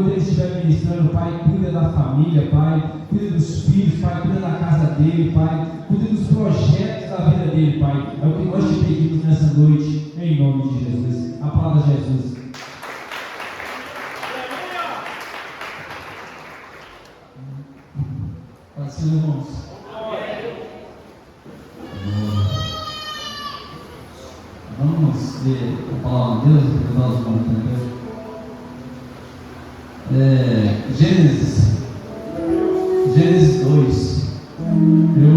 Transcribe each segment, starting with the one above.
Ele estiver ministrando, Pai, cuida da família, Pai, cuida dos filhos, Pai, cuida da casa dele, Pai, cuida dos projetos da vida dele, Pai. É o que nós te pedimos nessa noite, em nome de Jesus. A palavra de Jesus. Assim, irmãos. Vamos ler a palavra de Deus, porque nós vamos entender. Gênesis 2. Eu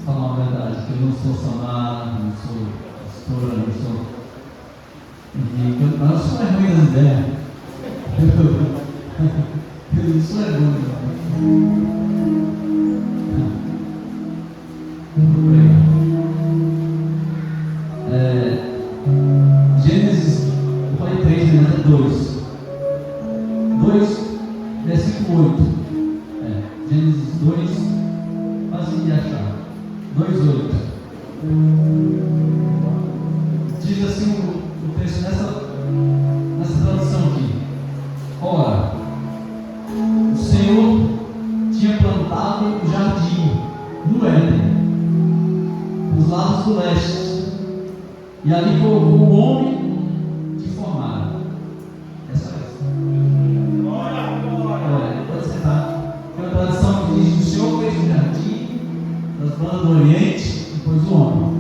falo a verdade, que eu não sou soldado, não sou pastor, não sou rico, mas eu sou ruim das ideias. Eu não sou ruim. Gênesis, eu falei 3, mas é 2, versículo 8. Gênesis 2, fácil de achar. 2:8. Diz assim o texto nessa tradução aqui. Ora, o Senhor tinha plantado um jardim no Éden, nos lados do leste, e ali colocou o homem que formara. É só isso. Pode sentar. Tem uma tradição que diz que o Senhor fez o jardim das bandas do Oriente e pôs o homem.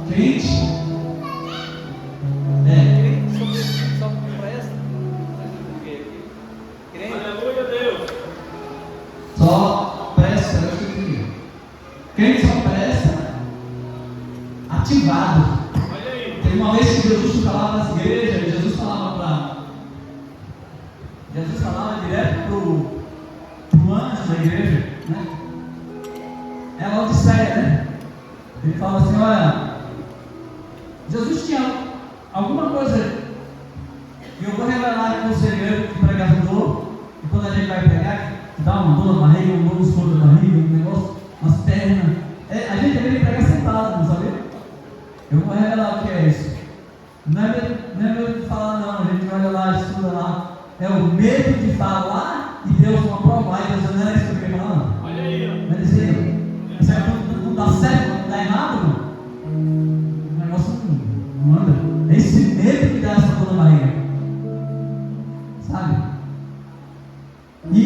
Crente só presta. Aleluia, Deus. Só presta, eu acho que crente só presta ativado. Tem uma vez que Jesus falava nas igrejas, Jesus falava direto pro anjo da igreja, né? É a Laodiceia, né? Ele fala assim: olha, Jesus tinha alguma coisa que eu vou revelar aqui no segredo que o pregador falou, e quando a gente vai pregar, dá uma dor na barriga, um músculo na barriga, um negócio, umas pernas. A gente deveria pregar sentado, não sabe? Eu vou revelar o que é isso. Não é medo de falar, não. A gente olha lá, estuda lá. É o medo de falar e Deus não aprovar. E Deus não é isso que eu queria falar, não. Olha aí, Não é dizer, isso não dá certo, não dá errado, não. O negócio não anda. É esse medo que dá essa dor na barriga. Sabe? E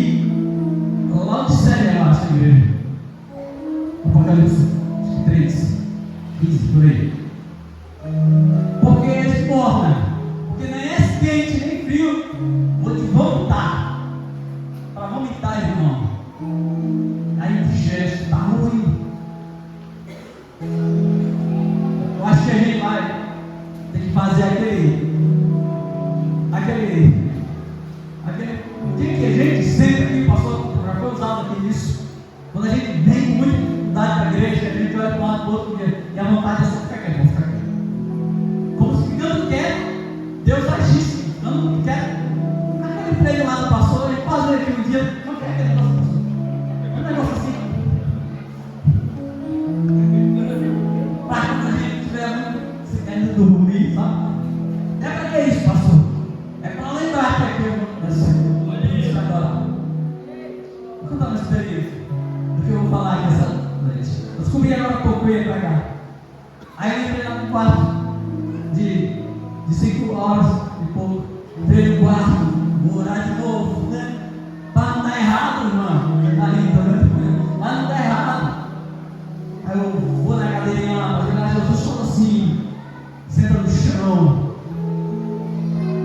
lá de série, eu acho, a igreja. Apocalipse 3, 15, por aí. Porque eles morrem, porque nem é quente nem frio, vou te vomitar, para vomitar, irmão. Aí o gesto está ruim. Eu acho que a gente vai ter que fazer aquele o que a gente sempre aqui passou, já foi usado aqui nisso. Quando a gente vem com muita dificuldade para a igreja, a gente olha para um lado do outro e a vontade é só ficar quieto, ficar quieto. Como se ficando quieto, Deus agisse. Ficando quieto. Aquele freio lá do pastor, ele faz aqui um dia, não quer aquele negócio. É um negócio assim. Para quando a gente estiver muito se querendo dormir, sabe? É para que isso, pastor? É para lembrar que aqui eu vou contar uma experiência do que eu vou falar aqui essa noite. Eu descobri agora há pouco, eu ia pra cá. Aí eu entrei lá no quarto de 5 horas e pouco. Entrei no quarto, vou orar de novo, né? Para não dar errado, irmão. Ali, tá vendo? Para não dar errado. Aí eu vou na cadeirinha lá para jogar Jesus sozinho. Senta no chão.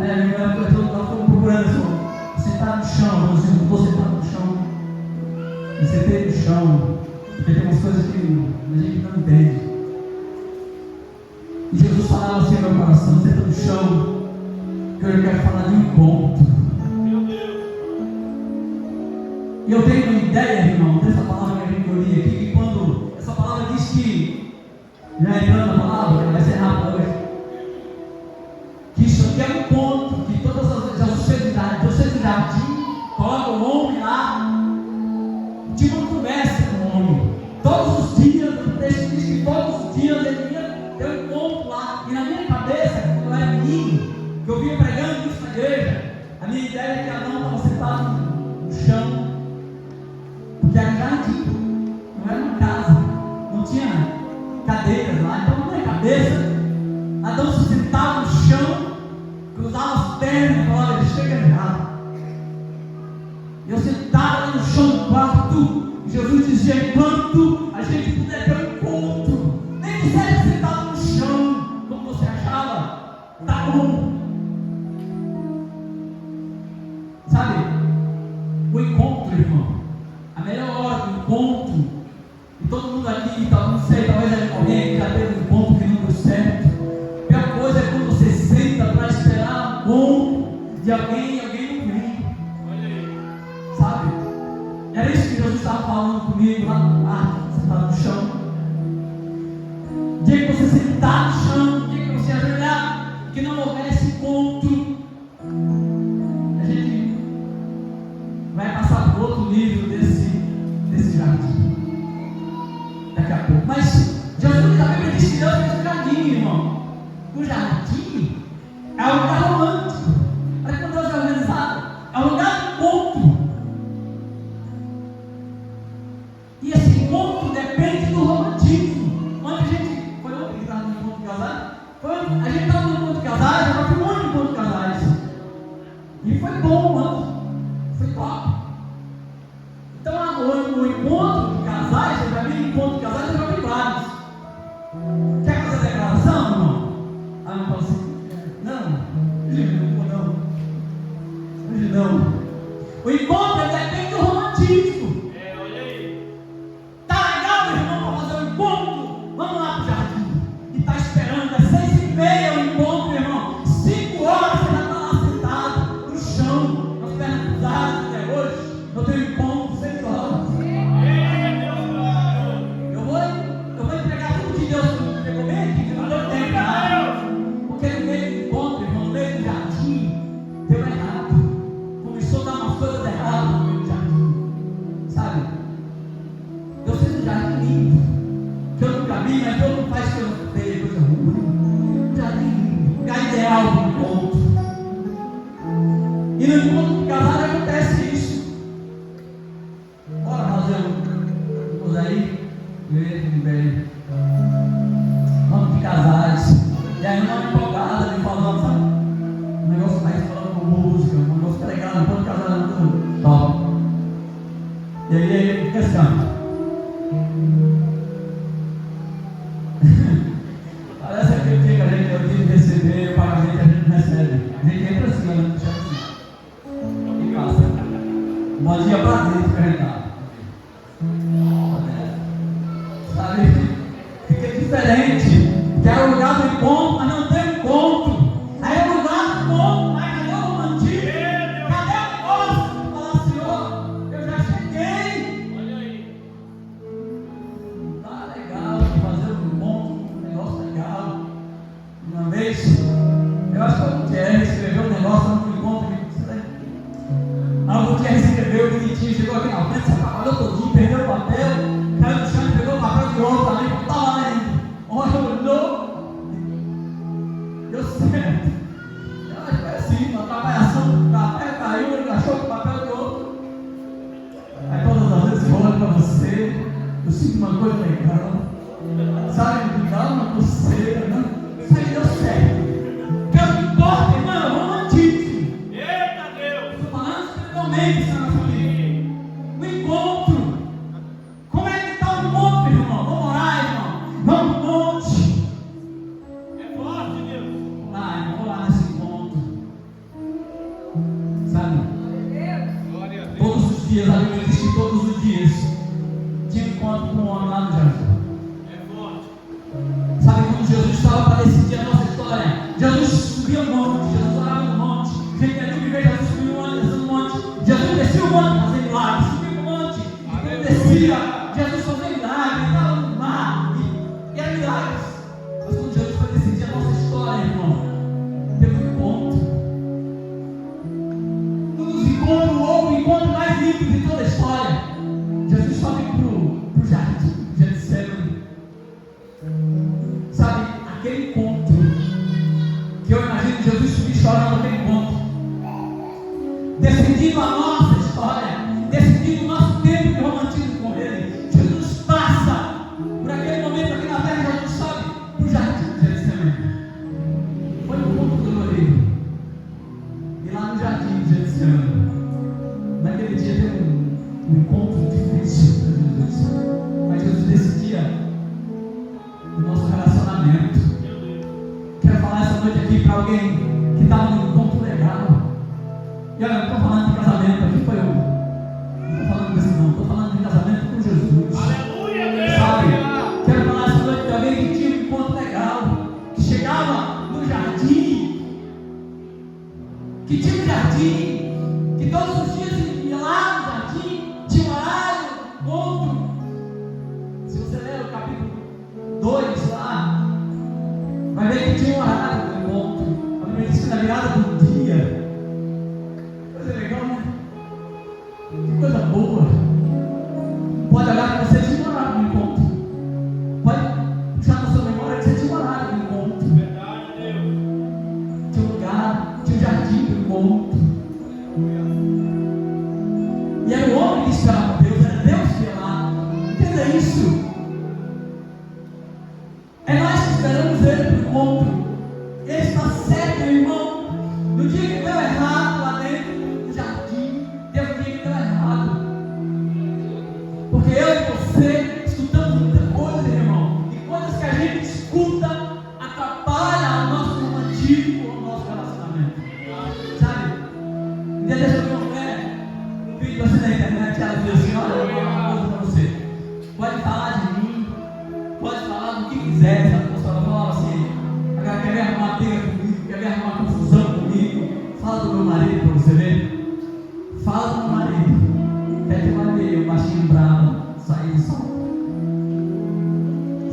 Aí a minha mulher ficou procurando assim, sentar no chão. Eu disse, não vou sentar no chão. E sentei no chão, porque tem umas coisas que a gente não entende. E Jesus falava assim no meu coração: senta no chão, que eu quero falar de um encontro. meu Deus. E eu tenho uma ideia, irmão, dessa palavra que a gente li aqui, que quando essa palavra diz que, já entrando na palavra, vai ser rápido hoje, que isso aqui é um ponto, que todas as vezes a sociedade coloca o homem lá. Tinha uma conversa com o homem. Todos os dias, o texto diz que todos os dias ele ia que eu vinha pregando isso na igreja, a minha ideia é que Adão estava sentado no chão, porque era um jardim, não era uma casa, não tinha cadeiras lá, então não tinha cabeça. Adão se sentava no chão, cruzava as pernas e falava: ele chega já. E eu sentava lá no chão do quarto, e Jesus dizia: enquanto a gente puder ter um encontro, nem que seja sentado no chão, como você achava, tá bom. Sabe, o encontro, irmão, a melhor hora do encontro, e todo mundo aqui, não sei, talvez alguém que já teve um encontro que não deu certo. A pior coisa é quando você senta para esperar um encontro de alguém e alguém não vem. Olha aí. Sabe? Era isso que Jesus estava falando comigo lá no quarto, sentado no chão. O dia que você sentar no chão, o dia que você ajoelhar, que não houvesse encontro, a gente vai passar por outro nível desse jardim. Daqui a pouco. Mas Jesus também me disse que Deus fez um jardim, irmão. O jardim é um lugar romântico. Olha como Deus é organizado. É um lugar de encontro. E esse encontro depende do romantismo. Onde a gente foi ontem que estava no encontro de casais? A gente estava no encontro de casais, eu fui muito no encontro de casais. E foi bom, mano. Foi top. Então, o encontro de casais, eu já vi encontro de casais, eu já vi vários. Quer fazer declaração, irmão? Ah, não posso. Não, hoje não. O encontro depende do romantismo. Olha aí. Tá legal, irmão, para fazer um encontro? Vamos lá pro jardim. E tá esperando, é 6h30 o encontro, irmão. 5 horas você já está lá sentado no chão, com as pernas cruzadas até hoje. Eu tenho encontro 6 horas. Eu vou entregar tudo que Deus me pegou bem aqui, que não deu tempo, não. Porque no meio do encontro, irmão, no meio do jardim, deu errado. Começou a dar umas coisas erradas no meio do jardim. Sabe? Deus fez um jardim lindo, que eu nunca vi, mas todo mundo faz coisa feia, coisa ruim. Um jardim lindo, um lugar ideal para o encontro. E no encontro de casal acontece isso. Bora fazer uma coisa aí. Bem. Vamos de casais. E aí uma empolgada me falando, sabe? Um negócio mais falando com música, um negócio legal, um pouco de casal muito top. E aí fica assim, ó. Parece aquele dia que a gente tem que receber o pagamento que a gente não recebe. A gente entra assim, né? Deixa assim. E passa. Bom dia pra dentro que a gente tá. Sabe? Fica diferente. Que era o lugar do encontro, mas não tem encontro. Aí é o lugar do encontro, mas cadê o romantismo? Cadê o negócio? Falar, Senhor, eu já cheguei. Olha aí. Tá legal fazer um encontro, um negócio legal. Uma vez, eu acho que o Gutierrez escreveu um negócio no encontro. O Gutierrez escreveu bonitinho, chegou aqui na frente, se atrapalhou todinho, perdeu o papel, caiu no chão e pegou o papel de ouro também, que estava lá ainda. Olhou, deu certo. Foi assim, uma atrapalhação, o papel caiu, ele achou que o papel de ouro. Aí todas as vezes eu olho para você, eu sinto uma coisa legal, sabe, me dá uma coceira, né? Isso aí deu certo. Porque o que importa, irmão, é o romantismo. Eita Deus! Estou falando espiritualmente, senhora família. O encontro. Como é que está o encontro, irmão? Vamos orar, irmão. Vamos pro monte. É forte, Deus! Vamos lá, irmão. Vamos lá nesse encontro. Sabe? Glória a Deus! Todos os dias, a Bíblia diz que todos os dias tinha encontro com um homem lá no jardim. É forte! Sabe quando Jesus estava para decidir a nossa história? Jesus subia o monte, Jesus orava no monte. Gente, a Bíblia vê Jesus subia o monte. Jesus descia o monte fazer milagres, subia o monte. Ele descia, Jesus fazia milagres, estava no mar. E era milagres. Mas quando Jesus foi decidir a nossa história, irmão, teve um encontro. Um dos encontros, o encontro mais lindo de toda a história. Jesus sobe para o jardim, Getsemane. Sabe, aquele encontro que eu imagino Jesus subir chorando alguém que estava num ponto legal. E olha, eu não estou falando de casamento, aqui foi eu. Não estou falando disso não, estou falando de casamento com Jesus. Aleluia, Deus. Sabe? Quero falar essa noite de alguém que tinha um encontro legal, que chegava no jardim, que tinha um jardim, que todos os dias ele ia lá no jardim, tinha um horário, encontro. Se você ler o capítulo 2 lá, vai ver que tinha um horário do encontro. A Bíblia diz que na virada do dia. Coisa legal, né? Que coisa boa. Pode olhar que você tinha um horário do encontro. Pode puxar na sua memória que você tinha um horário do encontro. Verdade, Deus. Tinha um lugar, tinha um jardim do encontro. E era o homem que esperava Deus, era Deus que ia lá. Entenda isso. É nós que esperamos Ele para o encontro. Ele está certo, meu irmão. No dia que deu errado lá dentro do jardim, Deus no dia que deu errado. Porque eu e você escutamos muita coisa, irmão. E coisas que a gente escuta atrapalham o nosso romântico ou o nosso relacionamento. Sabe? Um dia desse eu vi uma mulher, um vídeo assim na internet, ela disse assim: olha, eu vou falar uma coisa para você. Pode falar de mim, pode falar do que quiser. Sabe? A pastora falava assim: agora quer me arrumar briga comigo, quer me arrumar confusão comigo. Fala do meu marido para você ver. Fala do meu marido. Quer que vai ver o baixinho bravo sair de som.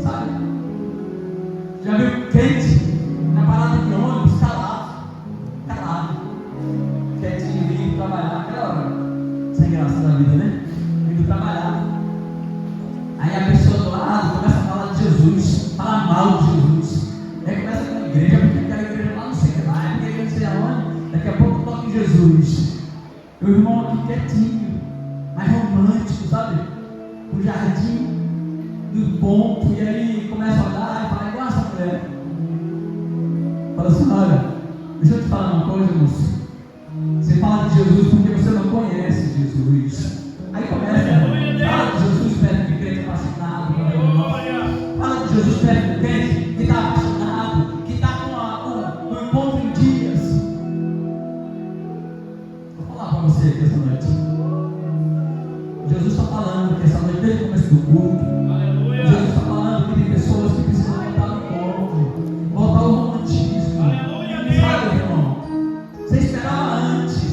Sabe? Já viu quente na parada de ônibus, calado, quietinho, vindo trabalhar, aquela hora sem graça da vida, né? Vindo trabalhar. Aí a pessoa do lado começa a falar de Jesus, falar mal de Jesus. Aí começa com a igreja, porque aquela igreja lá não sei o que lá, porque a igreja não sei aonde. Daqui a pouco toca em Jesus. Meu irmão aqui quietinho, mais romântico, sabe? O jardim do ponto, e aí começa a olhar e fala igual essa mulher. Fala assim: olha, deixa eu te falar uma coisa, moço. Você fala de Jesus porque você não conhece Jesus. Aí começa, fala de Jesus perto de crente apaixonado. Fala de Jesus perto de crente que está apaixonado, que está com um encontro em dias. Vou falar para você aqui essa noite. Jesus está falando que essa noite, desde o começo do culto, Jesus está falando que tem pessoas que precisam voltar ao encontro, voltar ao romantismo. Sabe, irmão? Você esperava antes.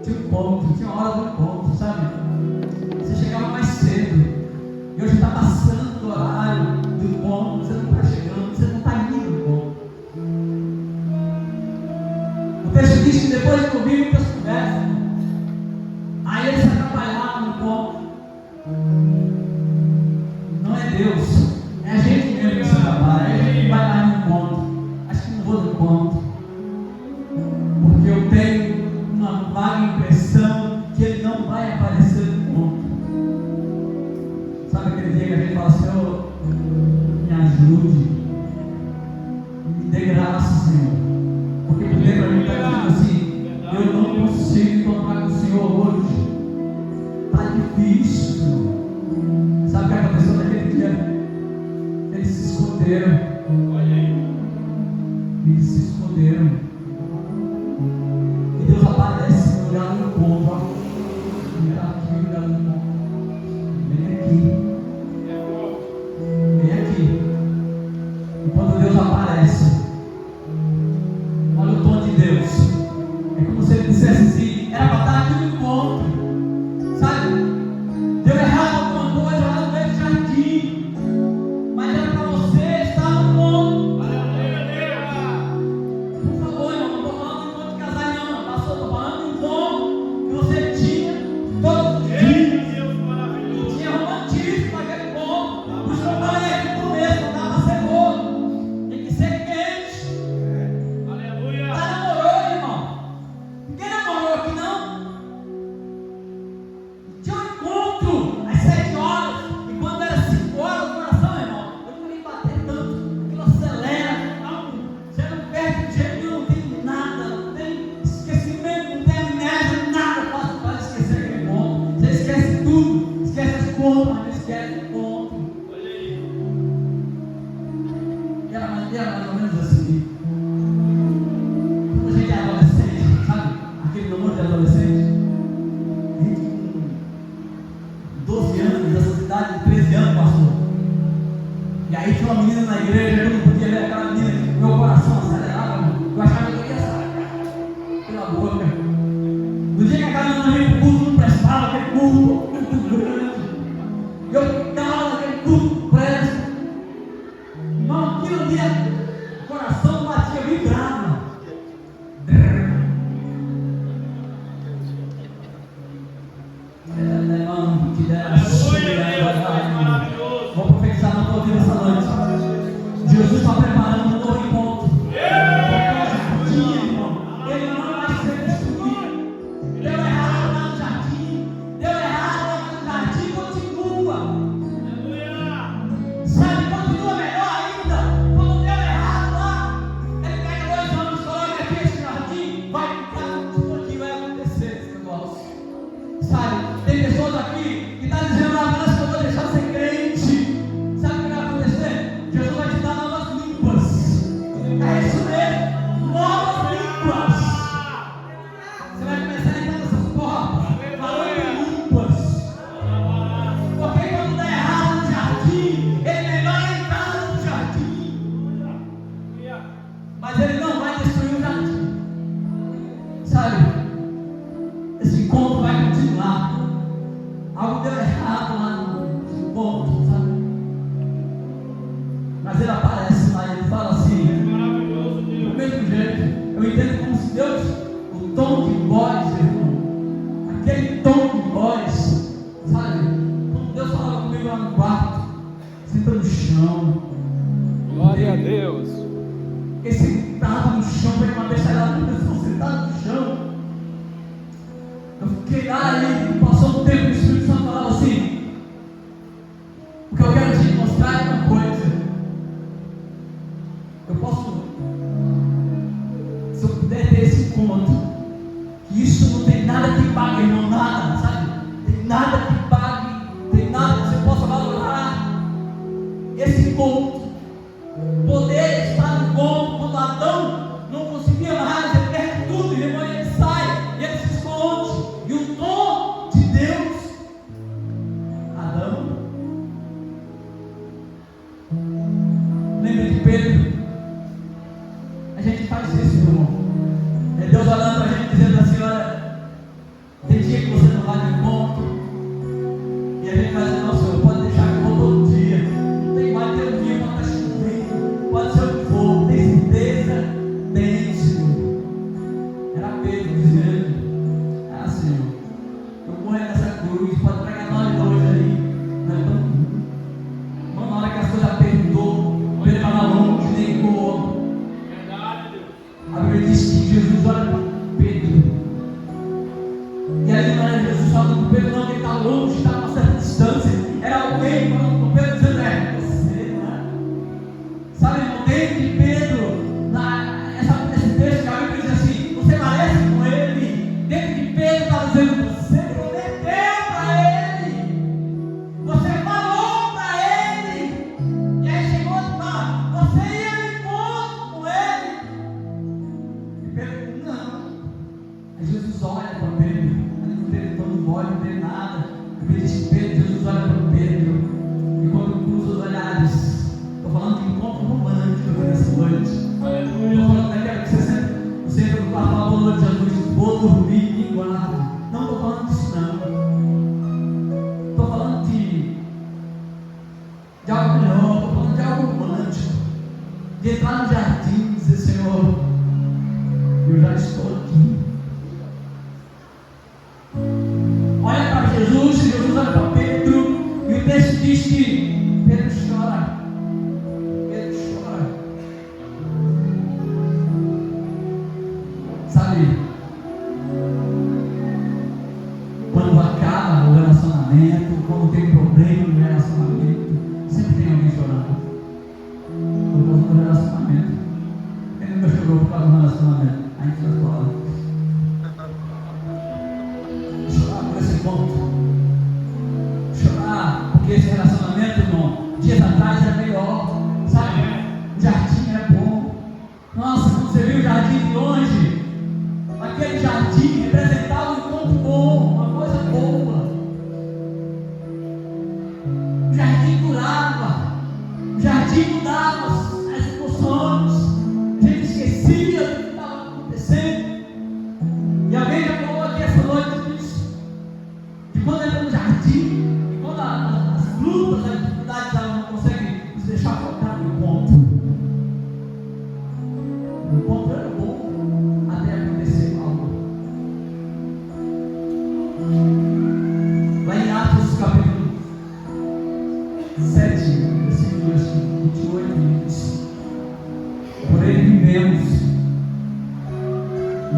Tinha um encontro, tinha uma hora do encontro, sabe? Você chegava mais cedo. E hoje está passando do horário do encontro. Você não está chegando, você não está indo no encontro. O texto diz que depois de ouvir muitas conversas, aí eles se atrapalharam no encontro. Não é Deus, é a gente mesmo que se atrapalha. É a gente que vai lá no encontro. Acho que não vou no encontro, porque eu tenho uma vaga impressão que ele não vai aparecer no encontro. Sabe aquele dia que a gente fala: Senhor, me ajude, me dê graça, Senhor, porque por dentro a gente está dizendo assim: eu não consigo encontrar com o Senhor hoje, está difícil, Senhor. Sabe o que aconteceu naquele dia? Eles se esconderam. Eles se esconderam. E Deus aparece no lugar do encontro. Ó. Ele está aqui no lugar do encontro. Vem aqui. Vem aqui. E quando Deus aparece, olha o tom de Deus. É como se ele dissesse assim: era para estar aqui no encontro. Sabe? Deu errado alguma coisa lá no meio do jardim, mas era para você estar no encontro. Por favor, irmão, não estou falando de encontro de casais, não. Estou falando de encontro que você tinha todos os dias. E tinha romantismo naquele encontro. Por isso eu falei aqui no começo, não dava ser bom. Tem que ser quente. Tá namorou, irmão? Ninguém namorou aqui, não? Tinha um encontro às 7 horas. E quando era 5 horas, o coração, irmão, eu nunca vi bater tanto. Aquilo acelera. Não, você não perde de jeito nenhum, não tem nada, não tem esquecimento, não tem amnésia, nada para esquecer aquele encontro. Você esquece tudo, esquece as contas, mas não esquece o encontro. E era mais ou menos assim. teve namoro de adolescente. Gente com 12 anos, essa cidade de 13 anos passou. E aí tinha uma menina na igreja, eu não podia ver aquela menina, meu coração acelerava, eu achava que eu ia sair pela boca. No dia que aquela menina veio pro culto, não prestava, aquele culto grande. Eu ficava naquele culto, presta. Irmão, aquilo ali, o coração batia, vibrava. Vou profetizar na tua vida essa noite. Jesus está preparando um novo encontro. Ele não vai ser destruído. Deu errado lá no jardim. Deu errado lá no jardim. Continua. Sabe, continua melhor ainda. Quando deu errado lá, ele pega 2 anos, coloca aqui esse jardim. Vai ficar tudo aqui, vai acontecer esse negócio. Sabe, tem pessoas aqui que estão dizendo: ah, mas que eu vou deixar de ser crente. Sabe o que vai acontecer? Jesus vai te dar novas línguas. É isso mesmo, novas línguas. Você vai começar a entrar nessas portas, falando em línguas. Porque quando dá errado no jardim, ele melhora em casa no jardim. Mas ele não vai destruir o jardim. Sabe? Esse encontro vai continuar. Algo deu errado lá no encontro, sabe? Mas ele aparece lá e ele fala assim, do mesmo jeito. Eu entendo como se Deus, o tom de voz, irmão, aquele tom de voz, sabe? Quando Deus falava comigo lá no quarto, senta no chão. Glória a Deus. Ele sentava no chão, veio uma besteirada, pessoa sentada no chão. Eu fiquei lá e passou um tempo, o Espírito Santo falava assim: o que eu quero te mostrar é uma coisa. Eu posso, se eu puder ter esse encontro, que isso não tem nada que pague, irmão, nada, sabe? Tem nada que pague, tem nada que você possa valorar. Esse encontro, poder estar no encontro, quando Adão não conseguia mais, ele perde tudo, e depois ele sai, e ele se esconde, e o dom de Deus, Adão, lembra de Pedro? A gente faz isso, meu irmão. É Deus olhando para a gente, dizendo assim: olha, tem dia que você não vai no encontro, e a gente vai dizer: não, Senhor, pode deixar que eu vou todo dia. Não tem mais, ter um dia quando está chovendo, pode ser o que for, tem certeza? Tem, Senhor. Era Pedro dizendo: ah, Senhor, eu morrer nessa cruz, pode pregar nós dois aí. Nós estamos. Mas na hora que as coisas apertou, Pedro estava longe, nem voou. A Bíblia diz que Jesus olha para Pedro. E aí não era Jesus falando com Pedro, não, que ele está longe, está a uma certa distância. Era alguém falando com Pedro, dizendo: é você, né? Sabe, irmão, dentro de Pedro, esse texto que a Bíblia diz assim: você parece com ele. Dentro de Pedro está dizendo: você prometeu para ele, você falou para ele. E aí chegou e fala: você ia no encontro com ele. E Pedro: não. Aí Jesus olha para Pedro, ali não tem tom de voz, não tem nada. A Bíblia diz que Jesus olha para Pedro, e quando cruza os olhares, estou falando de encontro romântico nessa noite. Estou falando daquela que você entra no quarto, fala: boa noite, Jesus, vou dormir, me guarda. Não estou falando disso, não. Estou falando de algo melhor, estou falando de algo romântico. De entrar no jardim e dizer: Senhor, eu já estou aqui. Olha para Jesus, Jesus olha para Pedro, e o texto diz que Pedro chora. Pedro chora. Sabe, quando acaba o relacionamento, quando tem problema no relacionamento, sempre tem alguém chorando. Por causa do relacionamento. Quem nunca chorou por causa do relacionamento? A gente já fala.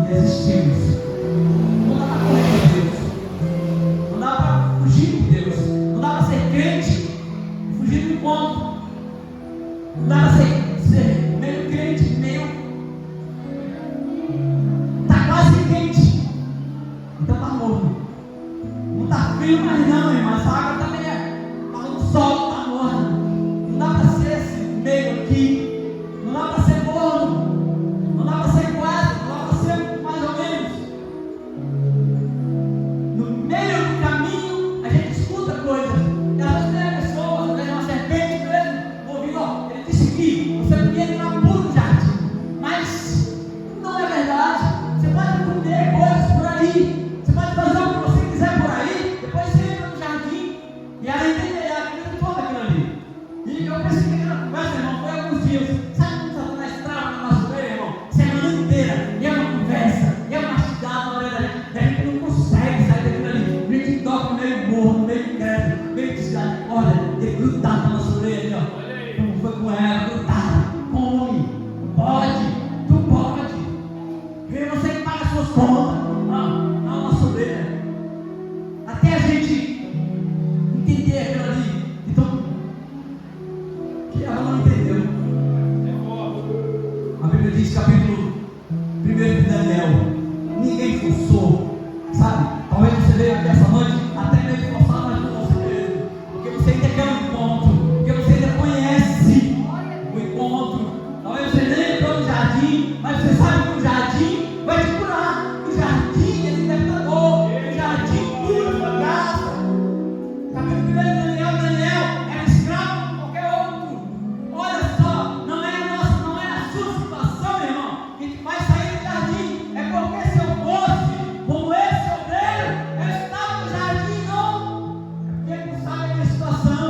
resistirmos. Não dá para correr de Deus. Não dá para fugir de Deus. Não dá para ser crente e fugir do encontro. Não dá para ser meio crente, meio. Está quase quente. Então está morno. Não está frio mais não, irmão. Essa água também está no sol, está morna. Não dá para ser esse meio aqui. Não dá para ser morno. Não dá para ser quase. Não dá para ser mais ou menos. No meio do caminho, a gente escuta coisas. E às vezes tem a pessoa, às vezes uma serpente mesmo, ouvindo, ó, ele disse que você podia entrar puro no jardim. Mas não é verdade. Você pode comer coisas por aí. Você pode fazer o que você quiser por aí. Depois você entra no jardim. E aí tem a vida toda aquilo ali. E eu pensei que aquela conversa, irmão, foi alguns dias. Sabe quando Satanás trava na nossa orelha, irmão? Semana inteira. E é uma conversa. E é uma mastigada na orelha da gente. E a gente não consegue sair daquilo ali. A gente toca meio morno, meio incrédulo, meio desviado. Olha, ele grudado na nossa orelha, ó. Como foi com ela, grudado. Come. Pode. Tu pode. E você que paga as suas contas. Não, na nossa orelha. Até a gente entender aquilo ali. Então, que ela não entendeu. A Bíblia diz, capítulo 1 de Daniel, ninguém forçou, sabe? Talvez você veja aqui essa noite, até meio forçado, mas não você mesmo. Porque você ainda quer um encontro, porque você ainda conhece o encontro. Talvez você nem entrou no jardim, mas você sabe que o jardim vai te curar. O jardim é libertador, o jardim cura a sua casa. Capítulo 1 de Daniel, Daniel era escravo como qualquer outro. Olha só, não é a sua situação, meu irmão, que vai sair do jardim. É porque se eu fosse como esse obreiro, eu estava no jardim, não. É porque não sabe a minha situação.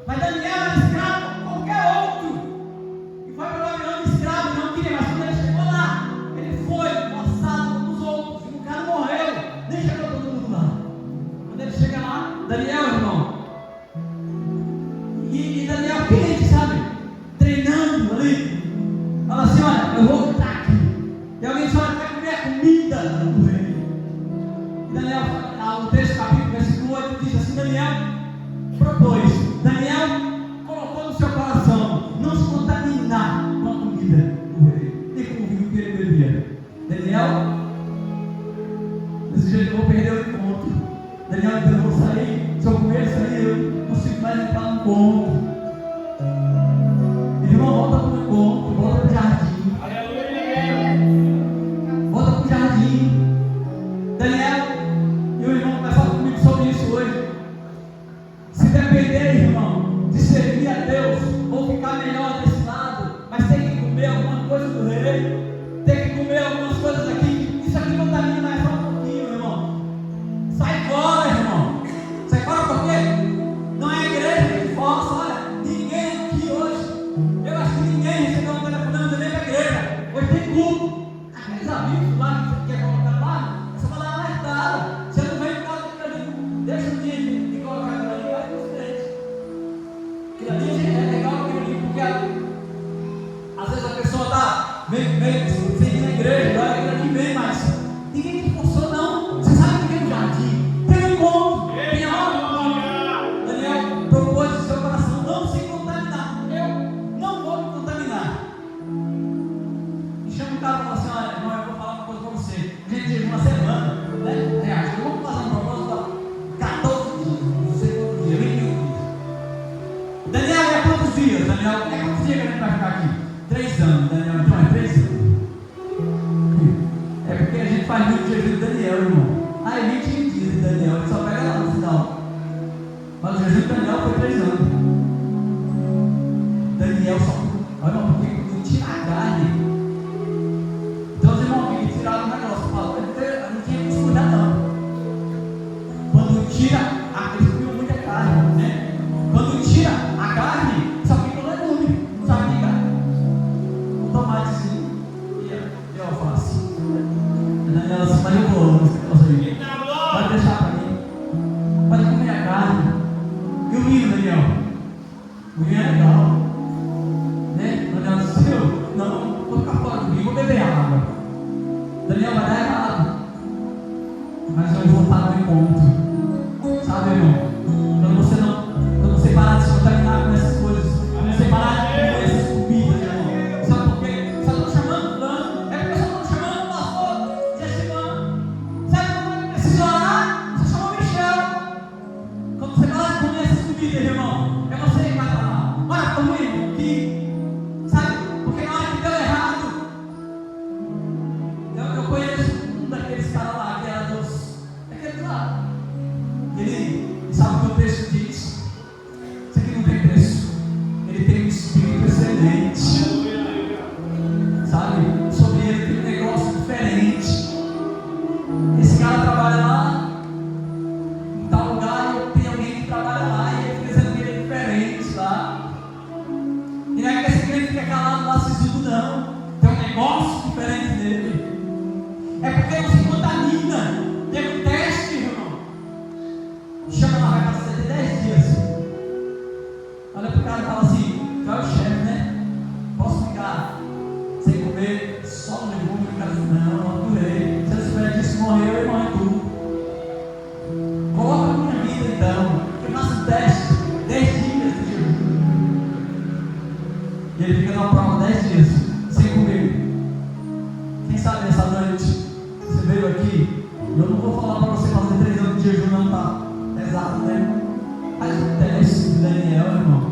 Mas Daniel era escravo como qualquer outro. E foi para Babilônia escravo, não queria, mas quando ele chegou lá, ele foi forçado como os outros. E o cara morreu, nem chegou todo mundo lá. Quando ele chega lá, Daniel, irmão, e Daniel quente, sabe? Treinando ali. Fala assim, olha, eu vou estar aqui. E alguém disse, olha, vai comer a comida do rei. E Daniel, no texto capítulo, versículo 8, diz assim, Daniel propôs. Daniel colocou no seu coração não se contaminar com a comida do rei, nem com o vinho que ele bebia. Daniel, desse jeito eu vou perder o encontro. Daniel disse, eu vou sair, se eu comer isso aí, eu não consigo mais entrar no encontro. Irmão, volta para o encontro, volta para o jardim. Volta para o jardim. Daniel e o irmão conversaram comigo sobre isso hoje. Se depender, irmão, de servir a Deus, ou ficar melhor desse lado, mas tem que comer alguma coisa do rei, tem que comer algumas coisas aqui. Isso aqui contamina mais só um pouquinho, irmão. Sai fora, irmão. Sai fora porque não é a igreja que força. Olha, ninguém aqui hoje, eu acho que ninguém recebeu um telefonema nem da igreja. Hoje tem culto. Aqueles amigos lá que quer colocar lá, essa palavra mais clara. Você não vem por causa daquilo ali. Deixa o dia de colocar aquilo ali, vai para os crentes. Aquilo ali é legal, aquilo ali, porque às vezes a pessoa está meio seguindo a igreja, aquilo ali vem, mas ninguém te forçou, não. Você sabe que tem um jardim, tem um encontro, tem algo. Daniel propôs no seu coração não se contaminar. Eu não vou me contaminar. E chama o cara e fala assim, olha, irmão, eu vou falar uma coisa para você. A gente teve uma semana, né? Acho que vamos fazer um propósito, 14 dias, não sei quantos dias, 21 dias. Daniel, é quantos dias? Daniel, é quantos dias que a gente vai ficar aqui? 3 anos, Daniel, então é 3 anos. É porque a gente faz muito jejum de Daniel, irmão. Aí 21 dias de Daniel, ele só pega lá no final. Mas o jejum de Daniel foi 3 anos. Daniel só, olha, irmão, porque não tira a carne. Então os irmãos que tiraram o negócio, falam, eu não tinha que cuidar não. Quando tira, eles comiam muita carne, né? Quando tira a carne, só fica no legume, não sabe ligar. Daniel, vai dar errado, mas eu vou estar no encontro. Sabe, irmão? Quando você parar de se contaminar com essas coisas, quando você parar de comer essas comidas, irmão. Sabe por quê? Só estão chamando fulano, é porque só estão chamando o pastor de semana. Sabe como é que precisa orar? Você chama o Michel. Quando você parar de comer essas comidas, irmão, é você que vai estar lá. Olha comigo, que, sabe? Porque na hora que deu errado, eu conheço um daqueles caras lá, que era daqueles lá. Ele sabe o que o texto diz. Isso aqui não tem preço. Ele tem um espírito excelente. Sabe? Sobre ele tem um negócio diferente. Esse cara trabalha lá em tal lugar e tem alguém que trabalha lá e ele fica dizendo que ele é diferente lá. E não é que esse crente fica calado lá sisudo, não. Tem um negócio diferente nele. É porque não se contamina. Tem um teste, irmão. Chama lá, vai passar 10 dias. Olha pro cara e fala assim: tu é o chefe, né? Posso ficar sem comer só um legume? O cara diz: não, adorei. Se eu souber disso, morreu, eu morro tu. Coloca a minha vida então. Eu faço um teste, 10 dias de jejum. E ele fica numa prova 10 dias, sem comer. Quem sabe nessa noite você veio aqui? Eu não vou falar para você fazer 3 anos de jejum, não, tá? Pesado, né? Faz um teste do Daniel, irmão.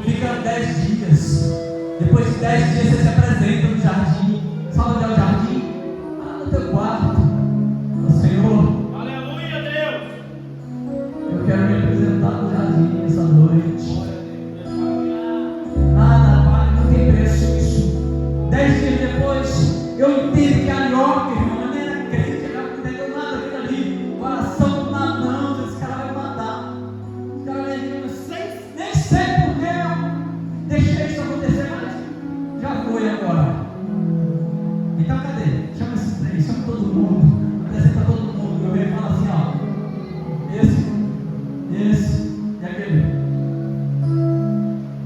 Fica 10 dias. Depois de 10 dias você se apresenta no jardim. Sabe onde é o jardim? No teu quarto. Senhor, Aleluia, Deus. eu quero me apresentar no jardim essa noite. Nada vale, não tem preço isso. 10 dias depois, eu entendo que a Nhoca, irmão, eu nem era crente, eu não entendeu nada daquilo ali. Coração na mão, esse cara vai matar. Esse cara vai dizer, nem sei porque eu deixei isso acontecer, mas já foi agora. Então cadê? Chama esses 3, chama todo mundo, apresenta todo mundo. Eu venho e falo assim: ó, esse e aquele.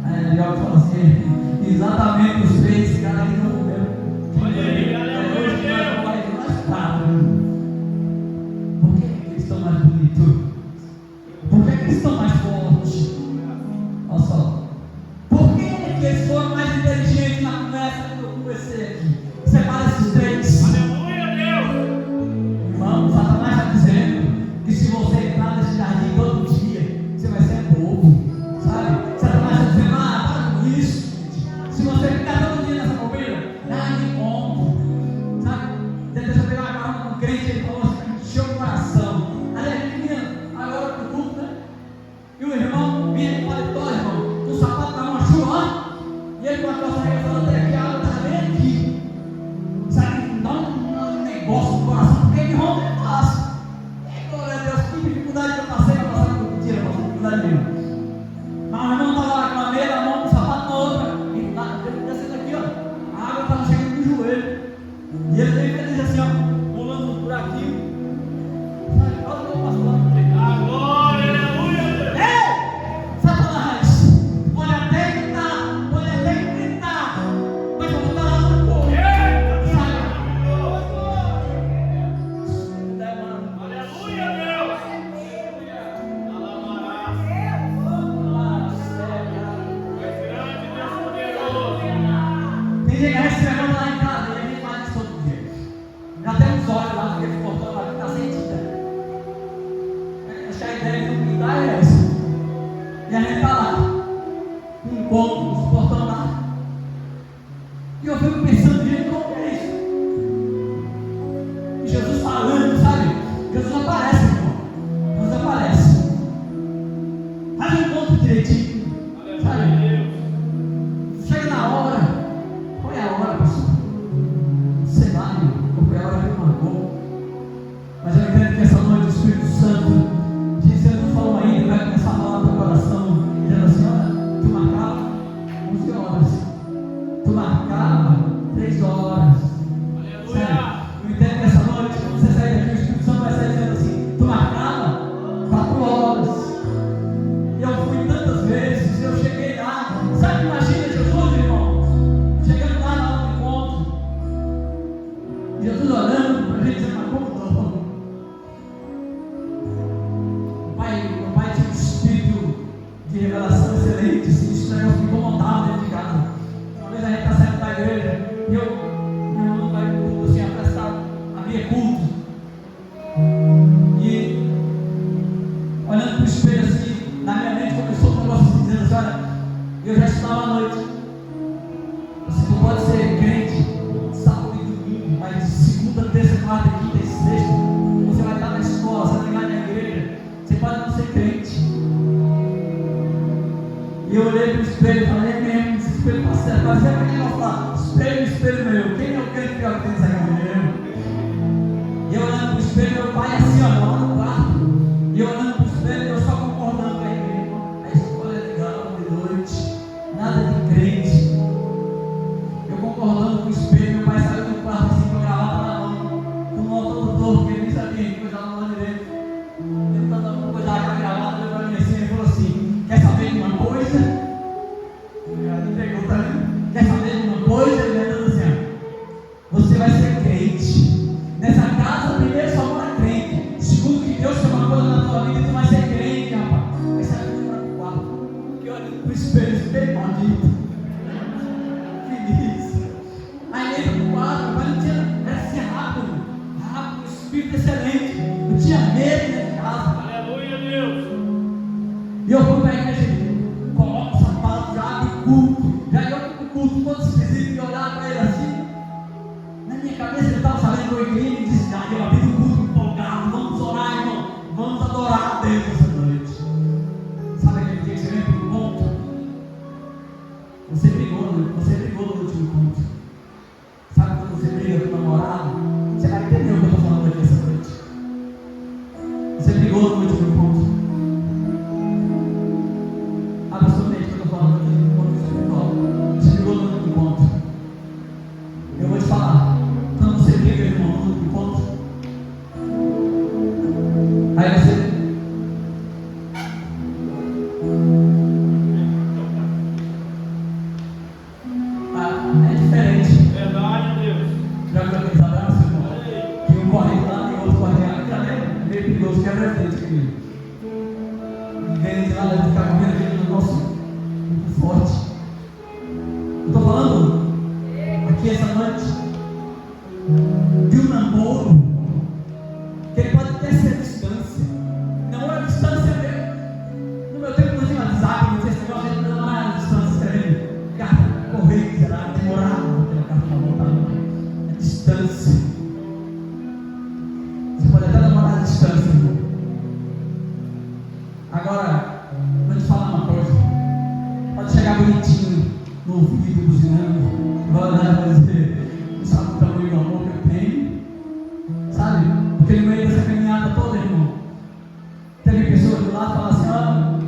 Aí a Nhoca fala assim: exatamente os 3, esse cara aqui não comeu. Olha aí, aleluia, Deus. Por que eles estão mais bonitos? Por que eles estão mais fortes? Olha só. Por que eles foram mais inteligentes na conversa que eu conversei aqui? Separa esses 3. Aleluia, Deus. Irmão, Satanás está dizendo que se você entrar nesse jardim todo dia, você vai ser bobo. Sabe? Satanás está dizendo: para com isso. Se você ficar todo dia nessa bobeira, nada de como. Sabe? Deixa eu pegar uma carona com um crente, ele falou assim: encheu o coração. Aí ele vinha agora pro culto, né? E o irmão vinha com paletó, irmão, com o sapato na mão, churrando. E ele com a calça arregaçada até aqui, a água estava bem aqui. Sabe? Dá um negócio no coração, porque ele rompe é fácil. E glória a Deus, que dificuldade que eu passei para passar por mentira, não dificuldade nenhuma. Mas o irmão estava lá com a meia na mão, com o sapato na outra. E lá, ele descendo aqui, ó. A água estava chegando no joelho. E ele veio feliz assim, ó, pulando por aqui. Sabe? Olha o que eu passo lá no jeito. A glória, aleluia, Deus. Ei! Satanás! Pode até gritar, mas eu vou estar lá no corpo. Eita, Sabe? aleluia, Deus. Alabará. És grande, Deus poderoso. Tem gente que a gente se levanta lá em casa e a gente faz isso todo dia. Já tem uns olhos lá, aquele portão lá que está sentida. Acho que a ideia de não pintar é essa. E a gente está lá, no encontro, nos portão lá. E eu fico pensando, gente, como é isso? E Jesus falando, sabe? Jesus aparece, irmão. Jesus aparece. Faz um encontro direitinho. Sabe? Aleluia, Deus. Chega na hora. Qual é a hora, pastor? Sei lá, porque é a hora que ele marcou. Mas eu entendo que essa noite o Espírito Santo, se ele não falou ainda, vai começar a falar no teu coração, dizendo assim: olha, tu marcava 11 horas, tu marcava 3 horas. Aleluia. Eu entendo que essa noite, quando você sair daqui, o Espírito Santo vai sair dizendo assim: tu marcava 4 horas. E eu fui tantas vezes, eu cheguei lá. Sabe, imagina Jesus, irmão, chegando lá no encontro, Jesus olhando igreja, e meu irmão vai culto, assim, apressado, havia culto. E olhando para o espelho assim, na minha mente começou um negócio assim, dizendo assim, olha, eu já estudava à noite. Você não pode ser crente sábado e domingo, mas segunda, terça, quarta, quinta e sexta, você vai estar na escola, você vai estar na igreja, você pode não ser crente. E eu olhei para o espelho e falei, mesmo, esse espelho está certo, mas é para quem vai falar, espelho meu, quem é o crente que tem essa cadeira? E eu olhando para o espelho, meu pai assim, ó, lá no quarto, e eu olhando para o espelho, eu só concordando com ele, a escola é legal, de noite, nada de crente. Eu concordando com o espelho, meu pai saiu do quarto assim, com a gravata na mão, com o motor do torno, porque ele nem sabia que coisa lá no direito. Ele estava dando uma coisa lá com a gravata, olhou para mim assim, ele falou assim, quer saber de uma coisa? Ele entregou para mim, quer saber de uma coisa? Ele vai dando assim, ó, você vai ser crente. Nessa casa, primeiro só mora crente. Segundo que Deus tem uma coisa na tua vida, tu vai ser crente, rapaz. Aí sai para o quarto, porque olhando para o espelho maldito. Feliz. Aí entra no quarto, mas não tinha, era assim rápido, um espírito excelente. Não tinha medo dentro de casa. Aleluia, Deus. E eu fui para a igreja, coloco o sapato, já abre o culto. Já eu fui para o culto todo esquisito e olhava para ele assim. Na minha cabeça eu estava sabendo que eu queria e disse, eu abri o culto empolgado, vamos orar, irmão, vamos adorar a Deus essa noite. Sabe aquele dia que você vem para o ponto? Você brigou no último culto. Sabe quando você briga com o namorado? Você vai entender o que eu estou falando aqui essa noite. Você brigou no último culto. Absolutamente o que eu estou falando aqui no ponto espiritual. Você brigou no último ponto. Eu vou te falar. Quando você briga, irmão, no último ponto, aí você é diferente. Verdade, Deus. Já viu aqueles abraços, irmão? Que um corre lá e o outro corre lá. Já é meio perigoso, quebra frente, querido. E vem de lá, deve ficar comendo aquele negócio muito forte. Eu estou falando aqui essa noite de um namoro que ele pode até ser a distância. Não é a distância mesmo. No meu tempo não tinha WhatsApp, não tinha esse negócio, a gente não era a distância, escrevendo carta, correio, será? Demorava aquela carta para voltar. A distância. Você pode até namorar a distância, irmão. Agora, vou te falar uma coisa. Pode chegar bonitinho no ouvido, buzinando, vai olhar e vai dizer, não sabe o tamanho do amor que eu tenho? Sabe? Porque no meio dessa caminhada toda, irmão, teve pessoas do lado que falaram assim,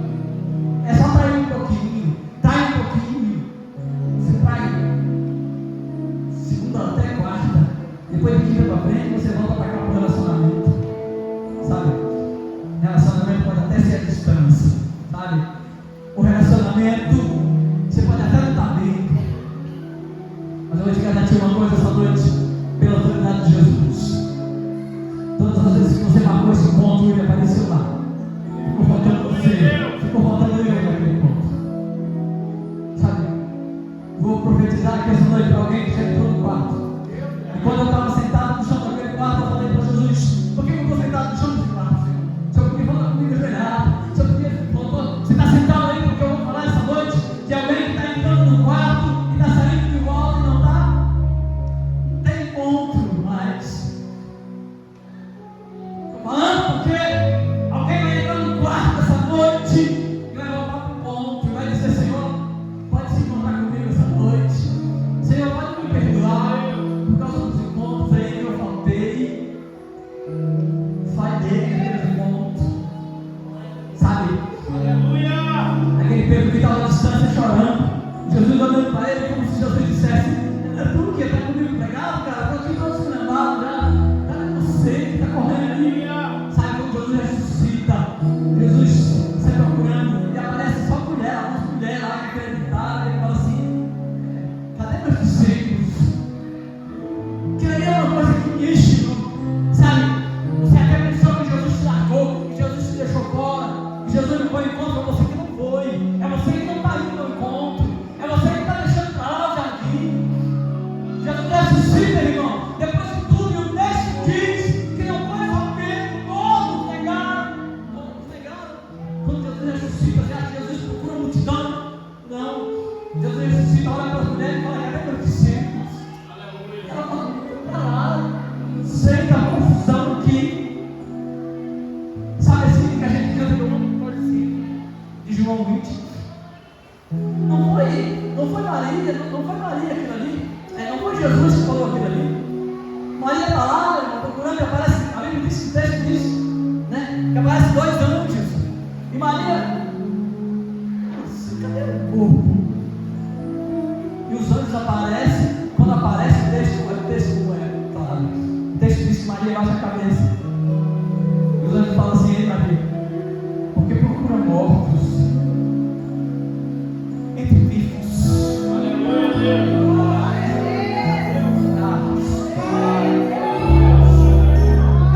é só trair um pouquinho, trai um pouquinho. Você trai segunda até quarta, depois de quinta para frente, você volta para cá para o relacionamento. Sabe? Relacionamento pode até ser a distância, sabe? O relacionamento, você pode até não estar bem, mas eu vou te garantir uma coisa essa noite, pela autoridade de Jesus. Todas as vezes que você marcou esse ponto, ele apareceu lá. Ficou faltando você, ficou faltando eu naquele ponto. Sabe? Vou profetizar aqui essa noite para alguém que já entrou no quarto. E quando eu estava sentado no chão daquele quarto, eu falei para Jesus, por que eu estou sentado no chão desse quarto, Senhor? Se eu podia falar comigo ajoelhado, se eu podia, você está sentado aí porque eu vou falar essa noite de alguém que está entrando no quarto e está saindo de volta e não está? Tem encontro mais. Estou falando porque alguém vai entrar no quarto essa noite e vai voltar para o ponto e vai dizer, Senhor, pode se encontrar comigo essa noite. Senhor, pode me perdoar por causa dos encontros aí. Jesus que falou aquilo ali. Maria está lá, procurando, aparece, a Bíblia diz que o texto diz, né? Que aparece 2 anjos. E Maria, cadê o corpo? E os anjos aparecem. Quando aparece o texto, olha o texto como é, claro. O texto diz que Maria baixa a cabeça. E os anjos falam assim: ei, Maria, porque procura mortos entre vivos.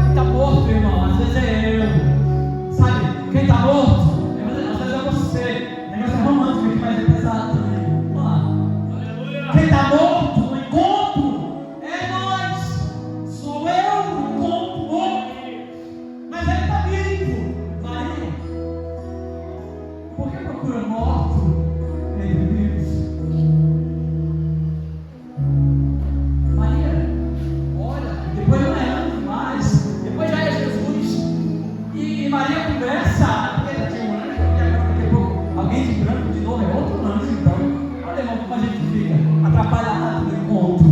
Está morto, irmão. Às vezes é eu. Sabe? Quem está morto, às vezes é você. O negócio é romântico aqui, mas é pesado também. Vamos lá. Quem está morto no encontro é nós. Sou eu no encontro morto. Mas ele está vivo. Maria, por que procura morto entre vivos? Maria, olha, depois não é anjo mais, depois já é Jesus. E Maria conversa, porque já tinha um anjo, e agora daqui a pouco alguém de branco de novo é outro anjo, então. Olha, irmão, como a gente fica atrapalhado no encontro.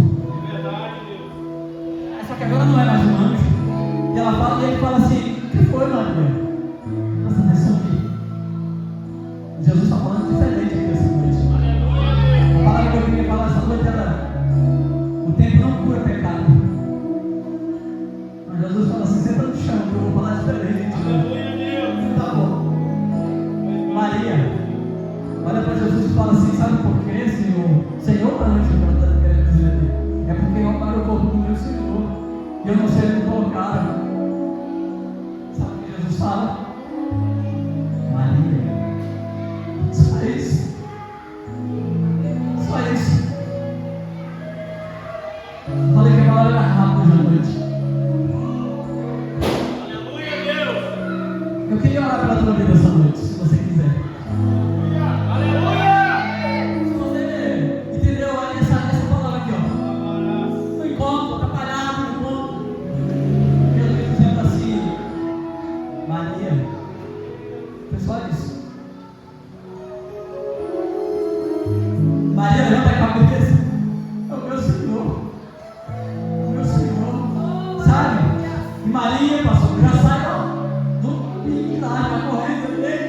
É verdade, Deus. Só que agora não é mais um anjo. E ela fala, e ele fala assim: o que foi, Maria? Presta atenção aqui. Jesus está falando diferente aqui essa noite. A palavra que eu queria falar essa noite era: o tempo não cura pecado. Mas Jesus fala assim: senta no chão, que eu vou falar diferente. Aleluia, Deus. Tá bom. Maria, olha para Jesus e fala assim: sabe por quê, Senhor? Senhor, para não chegar, está querendo dizer aqui. É porque eu aparo o corpo do meu Senhor e eu não sei onde colocar. Sabe o que Jesus fala? Maria, só isso. Só isso. Falei que a palavra era rápida hoje à noite. Aleluia, Deus. Eu queria orar pela tua vida essa noite, se você quiser. Aleluia. Se você entendeu aí essa palavra aqui, ó. No encontro, atrapalhado no encontro. Jesus dizendo assim: Maria, foi só isso. Maria levanta a cabeça. É o meu Senhor. O meu Senhor. Sabe? E Maria, pastor, já sai, ó. No pique lá, vai correndo também.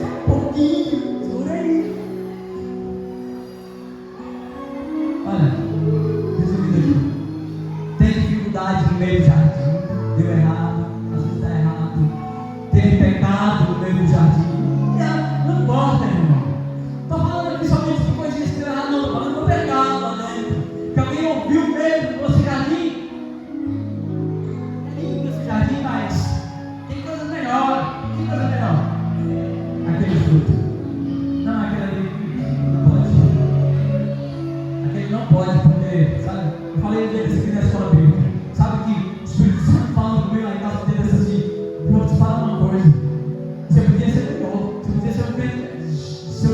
Só um pouquinho. Segura aí. Olha, resumindo aqui. Tem dificuldade no meio do jardim. Deu errado. Às vezes está errado. Teve pecado no meio do jardim. Não importa, irmão. Estou falando aqui somente de coisinhas que deu errado. Não, estou falando do pecado lá dentro. Que alguém ouviu mesmo no nosso jardim. É lindo esse jardim, mas tem coisa melhor. Que coisa melhor? Aquele fruto. Não, aquele ali não pode. Aquele não pode, porque, sabe? Eu falei deles aqui na escola bíblica. Sabe que o Espírito Santo falando comigo lá em casa deles assim: vou te falar uma coisa. Você podia ser melhor. Você podia ser um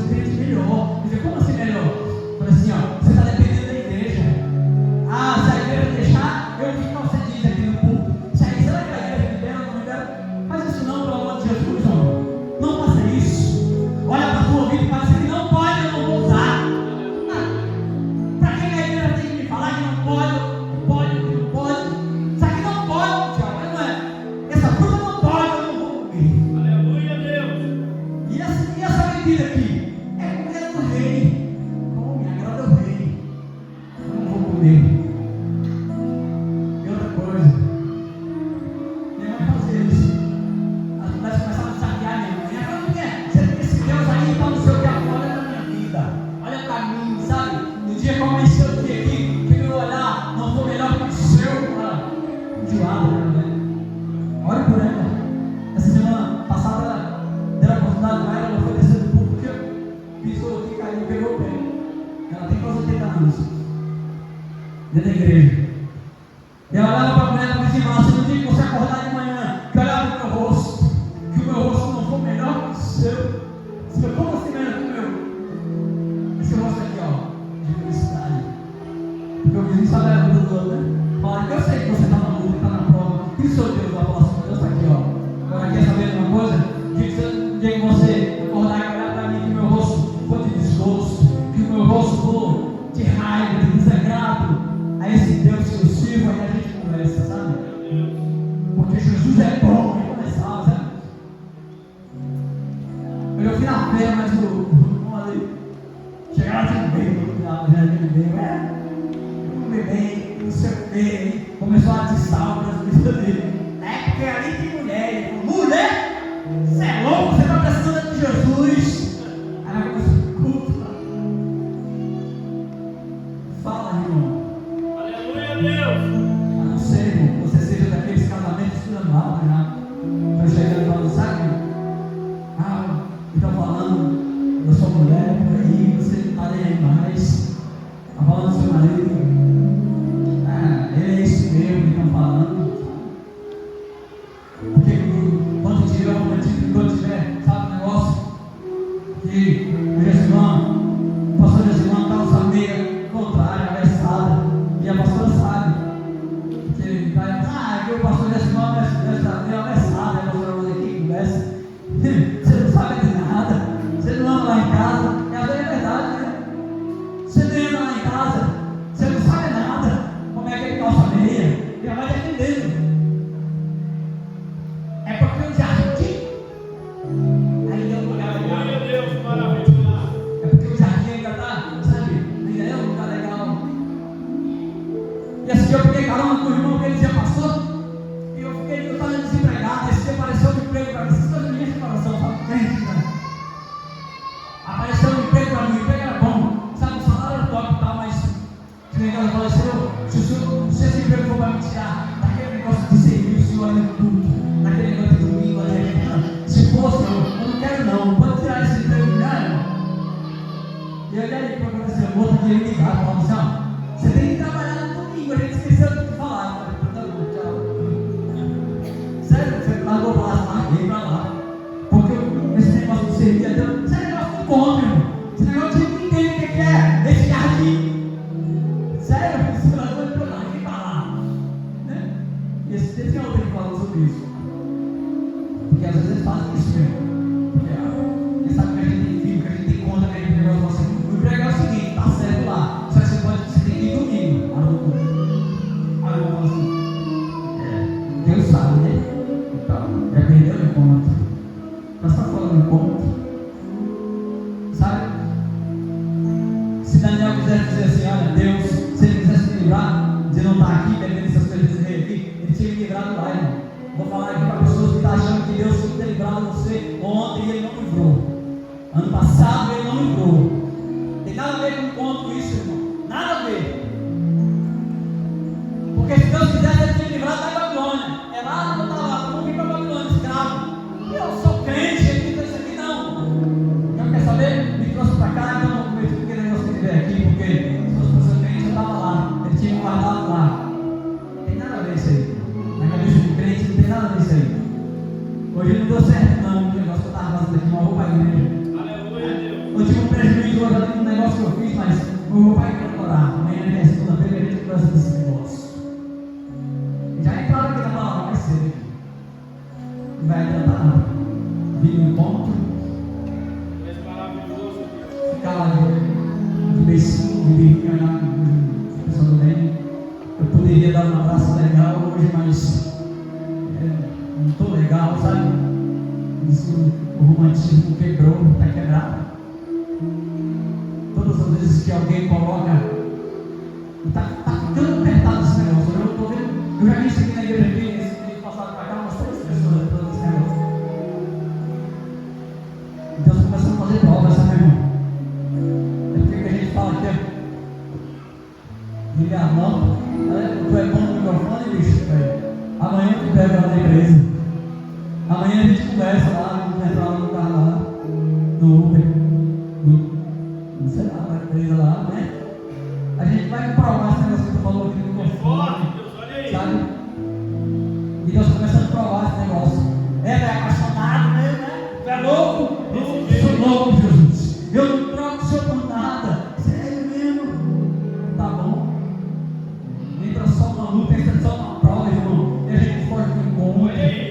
crente melhor. Dizer, como assim melhor? Eu falei assim: ó, você está dependendo da igreja. Ah, se a igreja deixar, eu vi que você diz aqui no público. Será que a igreja libera ou não libera? Faz isso não, pelo amor de Jesus, homem. Não faça isso. Olha para a tua vida e fala assim: não pode, eu não vou usar. Para quem a igreja tem que me falar que não pode, não pode, não pode. Sabe que não pode, Tiago, mas não é. Essa fruta não pode, eu não vou comer. Aleluia, Deus. E essa bebida aqui é comida do rei. Come, agrada o rei. Eu não vou comer. E outra coisa, minha mãe fazia isso. As mulheres começavam a saquear minha mãe. Ela falou: esse Deus aí está no seu diabo, olha na minha vida. Olha para mim, sabe? No dia que eu amanheci o dia aqui, que meu olhar não for melhor que o seu, enjoada, né? Olha por ela. Essa semana passada ela deram a oportunidade para ela foi descer do público, pisou aqui, caiu, pegou o pé. Ela tem quase 80 anos. Dentro da igreja. E ela olhava para a mulher e disse: irmã, se no dia que você acordar de manhã, que olhar para o meu rosto, que o meu rosto não for melhor que o seu, você falou: como assim melhor que o meu? Esse rosto aqui, ó, de felicidade. Porque o vizinho sabe a vida do outro, né? Fala: eu sei que você está na luta, está na prova. E o seu Deus vai falar assim: Deus está aqui, ó. Agora quer saber de uma coisa? O dia que você acordar e olhar para mim, que o meu rosto for de desgosto, que o meu rosto for de raiva, de desagrado, Eu comi bem, não sei o que, começou a atiçar o coisas dele. Porque ali tem mulher. Ele falou, mulher? Você é louco? Você está precisando de Jesus. Aí ela começou, culto. Fala, irmão. Aleluia, Deus. A não ser, irmão, você seja daqueles casamentos estudando alto já. Estão chegando e falando, sabe? Estão falando da sua mulher por aí, você não está nem aí mais. Estão falando do seu marido. Ele é esse mesmo que estão falando. Porque quando tiver, sabe o negócio? Que o pastor Jesuíno causa meia contrária, avessada. E a pastora sabe. Que ele vai, que o pastor Jesuíno é meio avessado. A pastora Rosa aqui conversa. Você não sabe de nada. Você não anda lá em casa. E às vezes é verdade, né? Você não anda lá em casa. Você não sabe nada. Como é que ele calça meia? E ela vai defendendo. É porque o jardim ainda é um lugar legal. Aleluia, Deus, maravilhoso. É porque o jardim ainda está, sabe? Ainda é um lugar legal. E esse dia eu peguei carona com o irmão que ele já passou. E eu estava desempregado. Esse dia apareceu um emprego para mim. Essas coisas de minha separação, sabe? Crente, né? Apareceu um emprego para mim. O emprego era bom. Sabe? O salário era top e tal, mas o negócio falou, se esse emprego for para me tirar daquele negócio de servir o Senhor ali no culto, naquele negócio de domingo, se fosse, eu não quero não, pode tirar esse emprego, né? E eu olhei para o professor, o outro dia ele ligava, falando assim, ó, você tem que trabalhar no domingo, a gente esqueceu do que falar. Eu falei, tá bom, tchau. Sério, você largou para lá, larguei para lá. Porque esse negócio de servir a Deus, esse negócio não conta, irmão. Esse negócio de ninguém entende o que é esse jardim. Sério, esse largou para lá, larguei para lá. Né? E esse dia tinha alguém falando sobre isso. Porque às vezes eles fazem isso mesmo. Porque eles sabem que a gente tem filho, que a gente tem conta, que a gente tem negócio assim. O emprego é o seguinte, tá certo lá. Só que você tem que ir domingo. Aí eu falo assim, Deus sabe, né? Então, já perdeu o encontro. Nós estamos falando do encontro. Sabe? Se Daniel quisesse dizer assim, olha, Deus, se ele quisesse me livrar de não estar aqui, bebendo essas coisas desse rei aqui, ele tinha me livrado lá, irmão. Vou falar aqui para pessoas que estão achando que Deus tinha livrado você ontem e ele não livrou. Ano passado ele não livrou. Tem nada a ver com o encontro isso, irmão. Nada a ver. Porque se Deus quisesse, ele tinha me livrado da Babilônia. É lá que eu estava lá, eu não vim para a Babilônia, escravo. Eu sou crente, ele não aqui não. Então quer saber? Me trouxe para cá, então eu não cometi porque negócio que tiver aqui, porque se fosse para ser crente, eu estava lá. Ele tinha me guardado lá. Não tem nada a ver isso aí. Na cabeça de crente não tem nada a ver isso aí. Hoje não deu certo não, o negócio que eu estava fazendo aqui, mas eu vou para a igreja. Aleluia, Deus. Eu tive um prejuízo hoje ali no negócio que eu fiz, mas eu vou para a igreja orar. Amanhã é segunda-feira, a gente conversa desse negócio. Já entraram aqui na palavra, vai ser. Não vai adiantar nada. Vim no encontro. És maravilhoso, Deus. Ficar lá de beicinho, de biquinho olhar com a pessoa do bem. Eu poderia dar um abraço legal hoje, mas não estou legal, sabe? Isso, o romantismo quebrou, está quebrado. Todas as vezes que alguém coloca, está ficando apertado esse negócio. Eu estou vendo, eu já vi isso aqui na igreja aqui, esse mês passado para cá, umas 3 pessoas falando esse negócio. Então você começa a fazer prova, sabe, irmão? É porque a gente fala aqui, liga a mão, tu é bom no microfone, bicho, velho. Amanhã eu te pego lá na igreja. Amanhã a gente conversa lá, vamos entrar no carro lá, no Uber, não sei lá, na empresa lá, né? A gente vai provar esse negócio que tu falou aqui no microfone, Forte, Deus, olha aí. sabe? E Deus começando a provar esse negócio. É apaixonado mesmo, né? Tu é louco? Eu sou louco, Jesus. Eu não troco o Senhor por nada. Sério mesmo? Tá bom. Entra só uma luta, entra só uma prova, irmão. E a gente foge do encontro.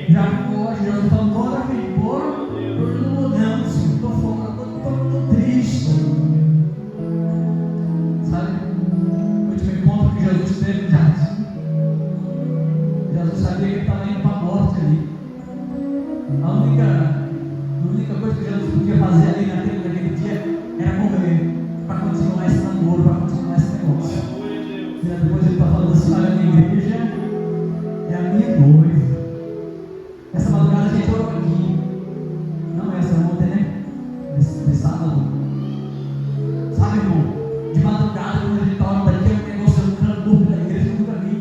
Já foge, Jesus falou, bora, vem embora. Eu não vou não, Senhor. Estou focado, estou triste. Sabe? O último encontro que Jesus teve no jardim. Jesus sabia que ele estava indo para a morte ali. A única coisa que Jesus podia fazer ali naquele dia era morrer, para continuar esse namoro, para continuar esse negócio. minha noiva. Essa madrugada a gente orou aqui. Não essa ontem, né? Nesse sábado. Sabe, irmão? De madrugada, quando a gente ora daqui, é um negócio, eu não durmo da igreja, nunca vi.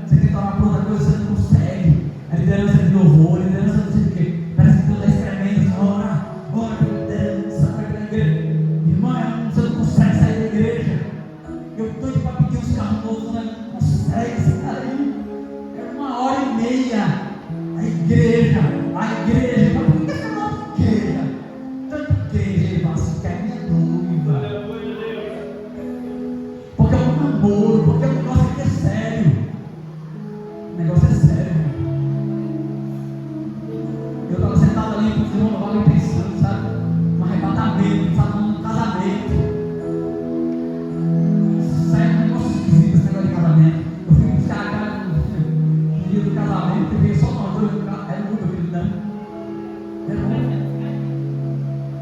Você tenta orar por outra coisa, você não consegue. A liderança de louvor, a liderança não sei o quê. Parece que Deus está escrevendo, ora pela liderança, ora pela igreja. Irmã, você não consegue sair da igreja. Eu estou indo para pedir uns carros novos, mas não consegue, esse cara aí. É 1h30. A igreja. Mas por que você não é igreja? Tanta igreja, ele fala assim, que é minha noiva. Aleluia, Deus. Porque é um namoro, porque o negócio aqui é sério. O negócio é sério, irmão. Eu estava sentado ali com os irmãos do Vale pensando, sabe? Um arrebatamento, sabe? Um casamento. Sai um negócio esquisito esse negócio de casamento. Eu fui buscar a cara no dia do casamento e veio só nós dois no carro. Era muito querido, né? Era muito.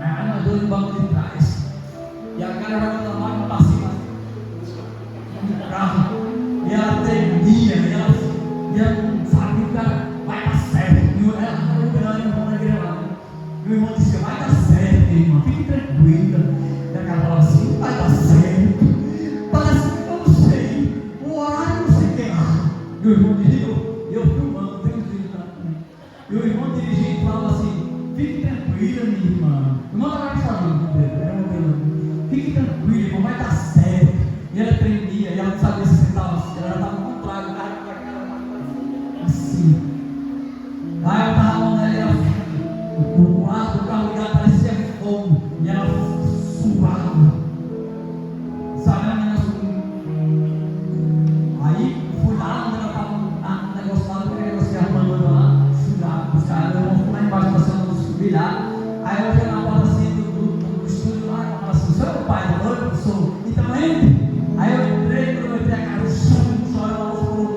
Aí nós dois no banco de trás. E a cara vai mandar lá para cima no carro. E ela tremia, e ela não sabe, o cara vai dar certo. E ela liberando o irmão na igreja lá. E o irmão disse, vai dar certo, irmão, fique tranquila. E a cara falava assim, vai dar certo. Parece que eu não sei, o horário não sei o que lá. E o irmão dirigiu, e eu filmando, tem uns vídeos lá também. E o irmão dirigindo falava assim, fique tranquila, minha irmã. O irmão estava me falando, fique tranquila, irmão, vai dar certo. E ela tremia, e ela não sabia se sentava assim, ela estava no contrário, assim. Aí eu estava falando nela, o lado do carro ligado parecia fogo, e ela suava. Sabe, era um negócio. Aí fui lá onde ela estava no negócio lá, porque o negócio ia arrumando lá, fui lá buscar, eu vou lá embaixo passando, subir lá. Aí eu fui na porta assim do estúdio lá, ela falou assim, o senhor é o pai da noiva? Eu sou. Então entre. Aí eu entrei, quando eu entrei a cara, chorando, ela falou,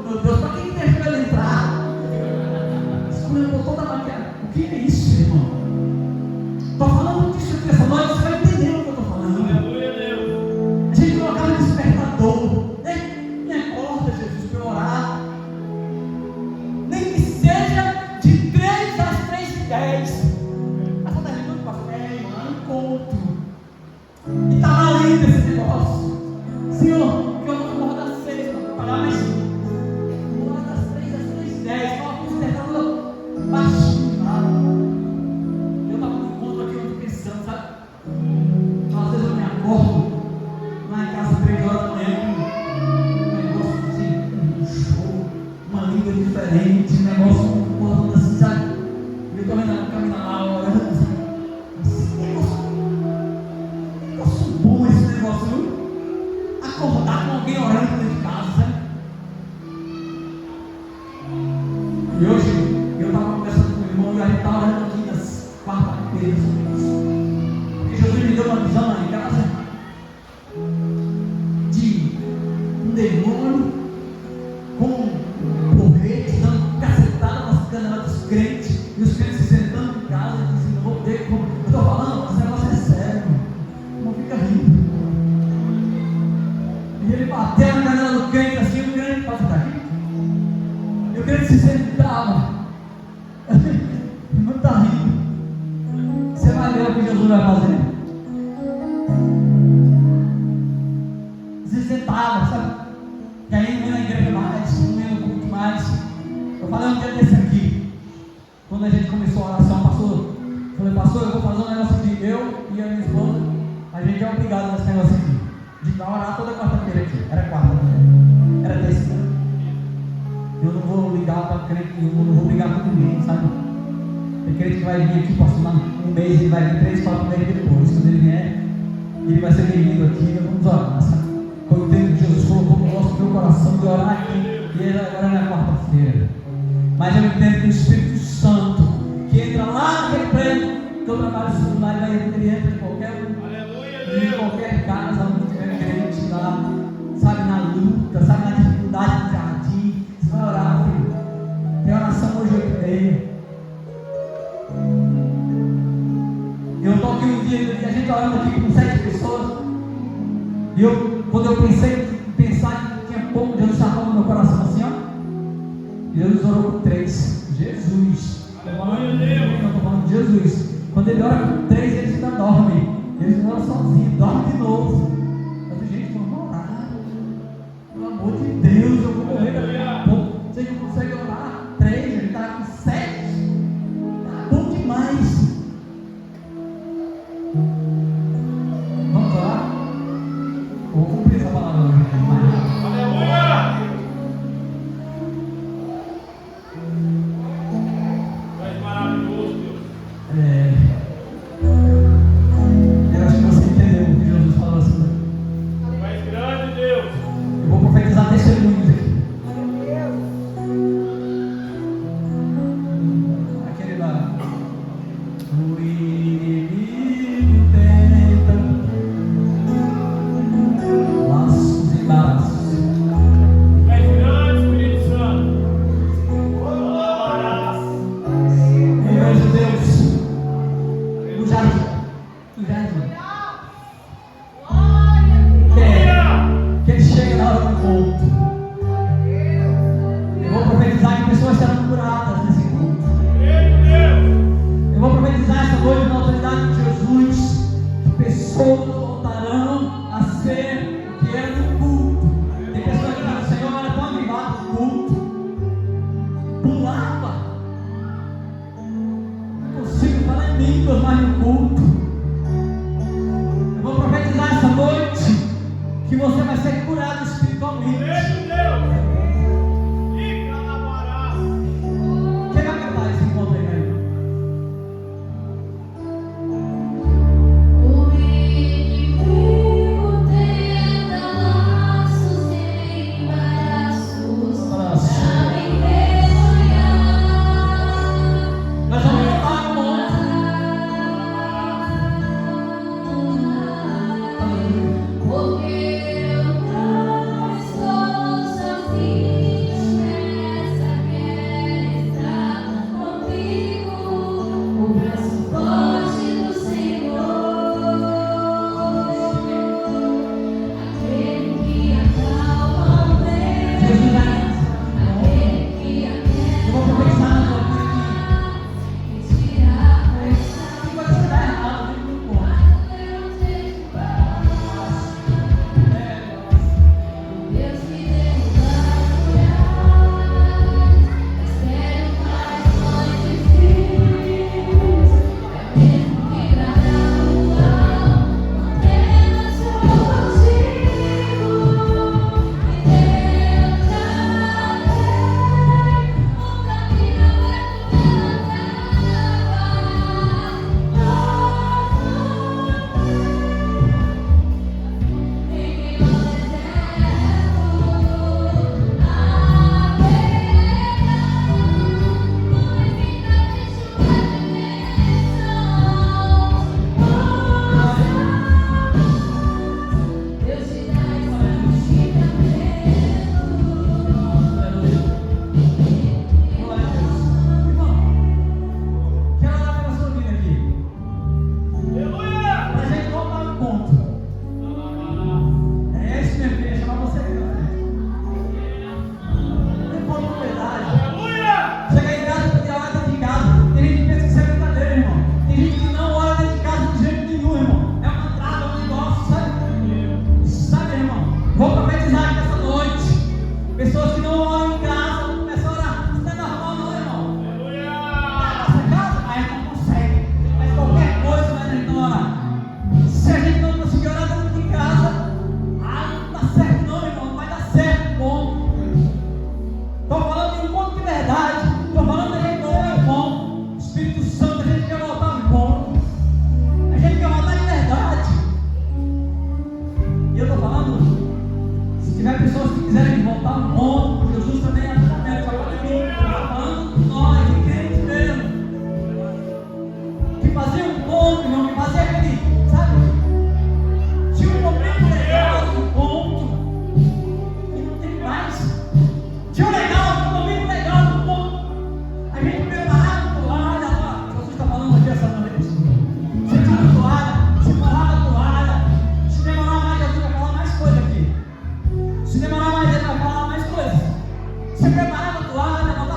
meu Deus, para quem deixou ele entrar? Escolheu toda a maquiagem. O que é isso, irmão? Estou falando disso aqui essa noite, você vai entender o que eu estou falando. Aleluia, Deus. A gente colocava no despertador. Me acorda, Jesus, para eu orar. Nem que seja de 3 às 3h10. Mas só 10 minutos para fé, irmão, encontro. E estava lindo esse negócio. Senhor, que eu não vou das 6 para preparar, mas vou lá das 3 às 3h10. Coloca o despertador baixinho lá. Eu estava no encontro aqui, eu estou pensando, sabe? Então, às vezes eu me acordo lá em casa 3 horas da manhã, um negócio assim, um show, uma língua diferente, um negócio acordando assim, sabe? E eu caminhando lá, orando assim. Esse negócio bom esse negócio, viu? Acordar com alguém orando dentro de casa, sabe? E hoje eu estava conversando com o irmão e a gente estava orando aqui nas quarta-feiras sobre isso. Porque Jesus me deu uma visão lá em casa de um demônio com porrete dando cacetada nas câmeras dos crentes e os crentes se sentando em casa e dizendo, não vou ter como. Eu estou falando, esse negócio é sério, não fica rindo. E ele bateu na canela do crente assim, o crente pode ficar aqui. E o crente se sentava. Não está rindo. Você vai ver o que Jesus vai fazer. Se sentava, sabe? E aí não ia na igreja mais, não ia no culto mais. Eu falei um dia desse aqui, quando a gente começou a oração, pastor. Falei, pastor, eu vou fazer um negócio aqui. Eu e a minha esposa, a gente é obrigado nesse negócio aqui. De orar toda quarta-feira aqui. Era quarta-feira. Era terça. Eu não vou ligar para crente nenhum, não vou brigar com ninguém, sabe? Tem crente que vai vir aqui, pastor, um mês, ele vai vir 3, 4 meses depois. Quando ele vier, ele vai ser bem-vindo aqui, nós vamos orar, sabe? Foi o tempo que Jesus colocou no nosso meu coração de orar aqui. E ele agora na quarta-feira. Mas eu entendo que o Espírito Santo, que entra lá naquele prédio, que eu trabalho secundário, ele entra em qualquer Aleluia, em qualquer casa, onde tiver crente lá, sabe, na luta, sabe, na dificuldade do jardim, você vai orar, filho. Tem oração hoje 8h30. Eu estou aqui um dia, a gente orando aqui com 7 pessoas, e quando eu pensei que tinha pouco, Deus estava falando no meu coração assim, ó. Jesus orou com 3. Jesus. Estou falando de Jesus. Quando ele ora com 3, ele ainda dorme. Ele ora sozinho, dorme de novo. Eu falei, gente, vamos orar. Pelo amor de Deus, eu vou morrer daqui a pouco. Vocês não conseguem orar 3, ele está com 7. Está bom demais. Vamos orar? Vou cumprir essa palavra hoje. Aleluia! Tu és maravilhoso, Deus. Eu acho que você entendeu o que Jesus falou assim. Tu és grande, Deus. Eu vou profetizar testemunhos aqui. Aquele lá. O inimigo tenta laços e embaraços. Tu és grande, Espírito Santo. Alabarás. Eu vejo Deus no jardim. No jardim. Que ele chega na hora do culto. Eu vou profetizar que pessoas serão curadas nesse culto. Eu vou profetizar essa noite na autoridade de Jesus que pessoas voltarão a ser o que era no culto. Tem pessoas que falam, Senhor, era tão animado no culto. Pulava. Não consigo falar em línguas mais no culto. Eu vou profetizar essa noite que você vai ser curado espiritualmente. Quem vai cantar esse encontro aí, Caio? O inimigo tenta laços e embaraços pra me envergonhar. Nós vamos cantar no monte. Porque eu não estou sozinho nessa guerra, está comigo o braço forte do Senhor, aquele que acalma o vento, Jesus vai aquele que Eu vou profetizar na tua vida e tira a pressão. aqui. Se você estiver errado, vem pro encontro. Deus me deu espero mais longe firmes, é mesmo que bradar o mal, apenas sou contigo, e Deus já tem um caminho aberto Deus te dá Glória a Deus. Irmão, quero orar pela sua vida aqui. Pra gente voltar ao encontro. É esse mesmo que eu ia chamar você aqui na frente. Não tem oportunidade. Chegar em casa e pedir a hora dentro de casa. Tem gente que pensa que isso é brincadeira, irmão. Tem gente que não ora dentro de casa de jeito nenhum, irmão. É uma trava, é um negócio, sabe? Sabe, irmão? Vou profetizar aqui essa noite. Pessoas que não oram em casa vão começar a orar. Isso não é normal, não, irmão. Nossa casa, a gente não consegue. Mas qualquer coisa, mas a gente não orar. Se a gente não conseguir orar dentro de casa, não dá certo, não, irmão. Não vai dar certo, bom. Estou falando de um encontro de verdade. Estou falando da gente orar ao encontro. Espírito Santo, a gente quer voltar ao encontro. A gente quer voltar de verdade. E eu estou falando, se tiver pessoas que quiserem voltar ao encontro, Jesus também é aberto para poder vir. Estou falando de nós, de crentes mesmo. Que fazia um ponto, irmão, que fazia aquele, sabe? Tinha um momento legal no ponto. E não tem mais. Tinha um momento legal no ponto. A gente preparava a toalha, ó. Jesus está falando aqui essa noite. Você tinha a toalha, separava a toalha. Se demorar mais, Jesus vai falar mais coisa aqui. Se demorar mais, ele vai falar mais coisas. Você preparava a toalha, botava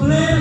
pleno